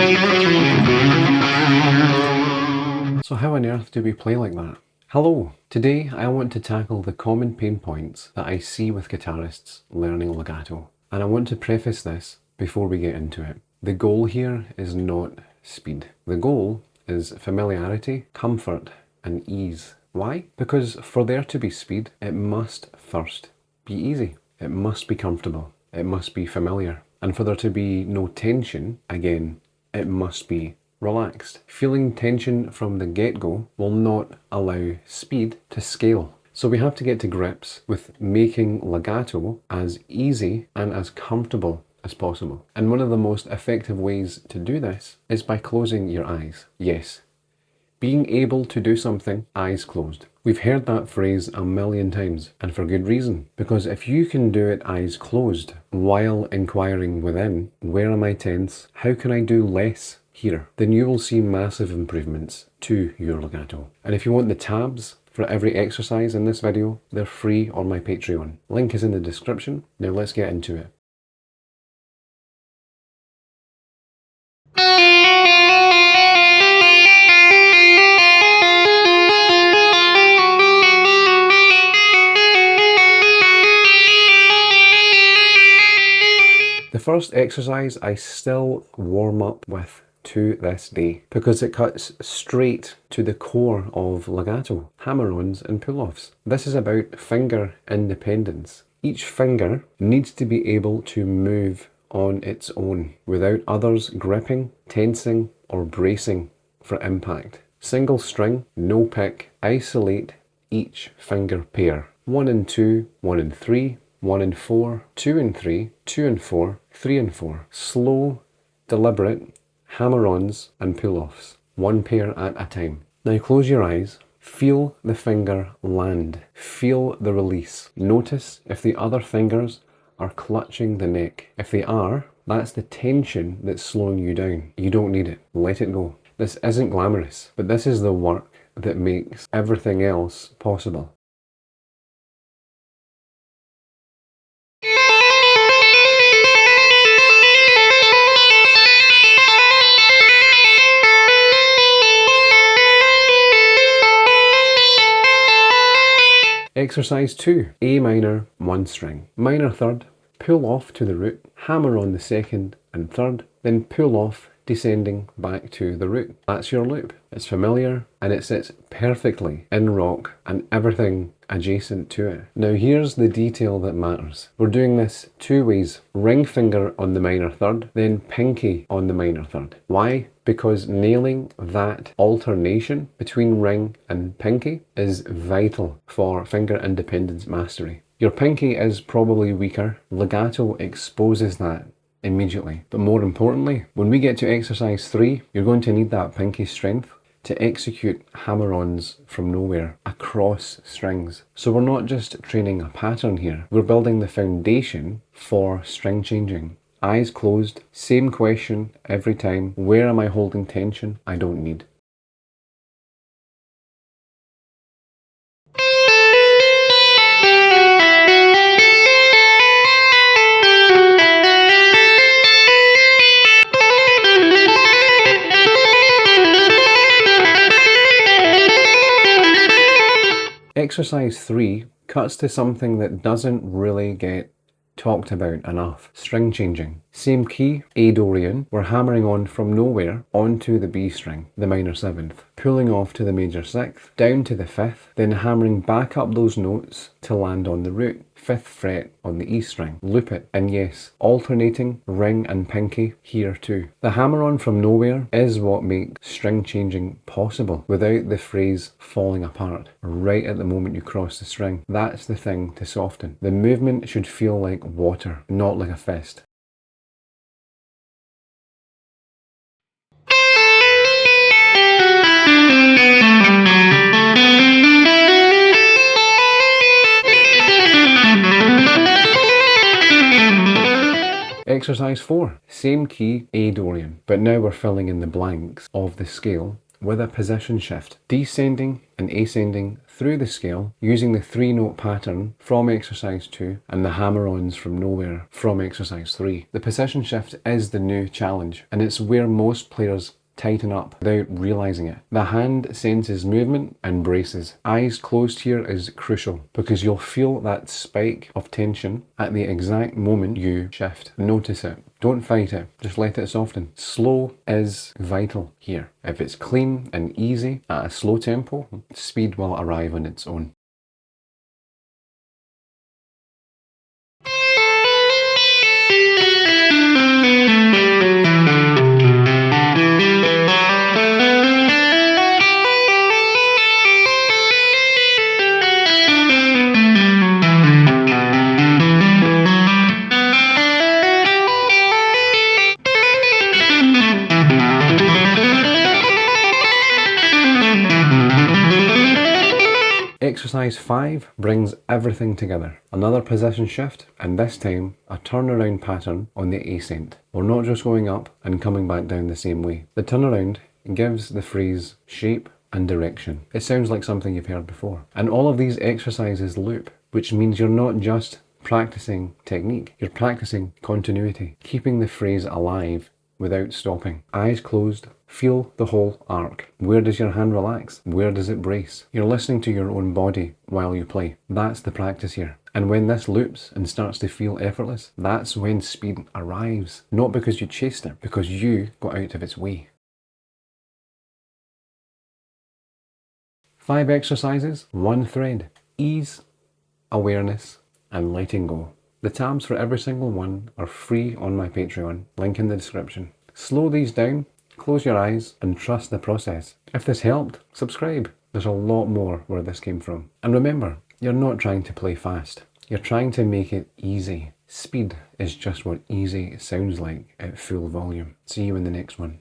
So how on earth do we play like that? Hello! Today I want to tackle the common pain points that I see with guitarists learning legato. And I want to preface this before we get into it. The goal here is not speed. The goal is familiarity, comfort, and ease. Why? Because for there to be speed, it must first be easy. It must be comfortable. It must be familiar. And for there to be no tension, again, it must be relaxed. Feeling tension from the get-go will not allow speed to scale. So we have to get to grips with making legato as easy and as comfortable as possible. And one of the most effective ways to do this is by closing your eyes. Yes, being able to do something eyes closed. We've heard that phrase a million times, and for good reason. Because if you can do it eyes closed while inquiring within, where am I tense? How can I do less here? Then you will see massive improvements to your legato. And if you want the tabs for every exercise in this video, they're free on my Patreon. Link is in the description. Now let's get into it. The first exercise I still warm up with to this day because it cuts straight to the core of legato, hammer-ons and pull-offs. This is about finger independence. Each finger needs to be able to move on its own without others gripping, tensing or bracing for impact. Single string, no pick, isolate each finger pair. 1 and 2, 1 and 3, 1 and 4, 2 and 3, 2 and 4, 3 and 4. Slow, deliberate hammer-ons and pull-offs, one pair at a time. Now close your eyes, feel the finger land, feel the release. Notice if the other fingers are clutching the neck. If they are, that's the tension that's slowing you down. You don't need it, let it go. This isn't glamorous, but this is the work that makes everything else possible. Exercise 2, A minor, 1 string. Minor third, pull off to the root, hammer on the second and third, then pull off, descending back to the root. That's your loop. It's familiar and it sits perfectly in rock and everything adjacent to it. Now here's the detail that matters. We're doing this two ways. Ring finger on the minor third, then pinky on the minor third. Why? Because nailing that alternation between ring and pinky is vital for finger independence mastery. Your pinky is probably weaker. Legato exposes that immediately. But more importantly, when we get to exercise 3, you're going to need that pinky strength to execute hammer-ons from nowhere across strings. So we're not just training a pattern here, we're building the foundation for string changing. Eyes closed, same question every time. Where am I holding tension? I don't need. Exercise 3 cuts to something that doesn't really get talked about enough. String changing. Same key, A Dorian, we're hammering on from nowhere onto the B string, the minor 7th, pulling off to the major 6th, down to the 5th, then hammering back up those notes to land on the root, 5th fret on the E string. Loop it, and yes, alternating ring and pinky here too. The hammer on from nowhere is what makes string changing possible without the phrase falling apart right at the moment you cross the string. That's the thing to soften. The movement should feel like water, not like a fist. Exercise 4, same key, A Dorian, but now we're filling in the blanks of the scale with a position shift, descending and ascending through the scale using the 3-note pattern from exercise 2 and the hammer-ons from nowhere from exercise 3. The position shift is the new challenge, and it's where most players tighten up without realising it. The hand senses movement and braces. Eyes closed here is crucial because you'll feel that spike of tension at the exact moment you shift. Notice it. Don't fight it. Just let it soften. Slow is vital here. If it's clean and easy at a slow tempo, speed will arrive on its own. Exercise 5 brings everything together. Another position shift, and this time a turnaround pattern on the ascent. We're not just going up and coming back down the same way. The turnaround gives the phrase shape and direction. It sounds like something you've heard before. And all of these exercises loop, which means you're not just practicing technique, you're practicing continuity, keeping the phrase alive without stopping. Eyes closed, feel the whole arc. Where does your hand relax? Where does it brace? You're listening to your own body while you play. That's the practice here. And when this loops and starts to feel effortless, that's when speed arrives. Not because you chased it, because you got out of its way. 5 exercises, 1 thread. Ease, awareness, and letting go. The tabs for every single one are free on my Patreon, link in the description. Slow these down, close your eyes, and trust the process. If this helped, subscribe. There's a lot more where this came from. And remember, you're not trying to play fast. You're trying to make it easy. Speed is just what easy sounds like at full volume. See you in the next one.